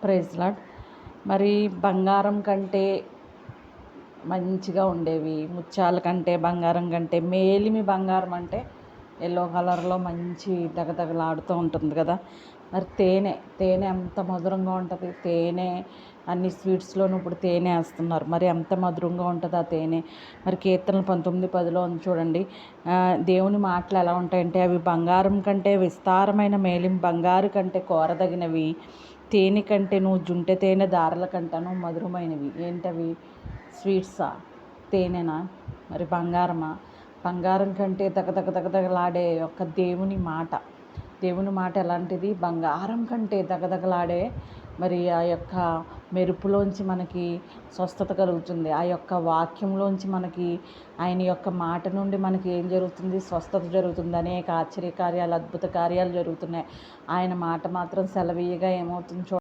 Praise lord. మరి బంగారం కంటే మంచిగా ఉండేవి, ముత్యాల కంటే బంగారం కంటే మేలిమి బంగారం అంటే ఎల్లో కలర్లో మంచి దగదగలాడుతూ ఉంటుంది కదా. మరి తేనె ఎంత మధురంగా ఉంటుంది. తేనె అన్ని స్వీట్స్లోనూ ఇప్పుడు తేనె వేస్తున్నారు. మరి ఎంత మధురంగా ఉంటుంది ఆ తేనె. మరి కీర్తనలు 19:10 ఉంది చూడండి. దేవుని మాటలు ఎలా ఉంటాయంటే, అవి బంగారం కంటే విస్తారమైన మేలిమి, బంగారు కంటే కోరదగినవి, తేనె కంటే నువ్వు జుంటె తేనె దారల కంటను మధురమైనవి. ఏంటవి? స్వీట్సా? తేనెనా? మరి బంగారమా? బంగారం కంటే దగదగలాడే యొక్క దేవుని మాట ఎలాంటిది? బంగారం కంటే దగదగలాడే. మరి ఆ యొక్క మెరుపులోంచి మనకి స్వస్థత కలుగుతుంది. ఆ యొక్క వాక్యంలోంచి మనకి, ఆయన యొక్క మాట నుండి మనకి ఏం జరుగుతుంది? స్వస్థత జరుగుతుంది. అనేక ఆశ్చర్యకార్యాలు, అద్భుత కార్యాలు జరుగుతున్నాయి. ఆయన మాట మాత్రం సెలవీయగా ఏమవుతుంది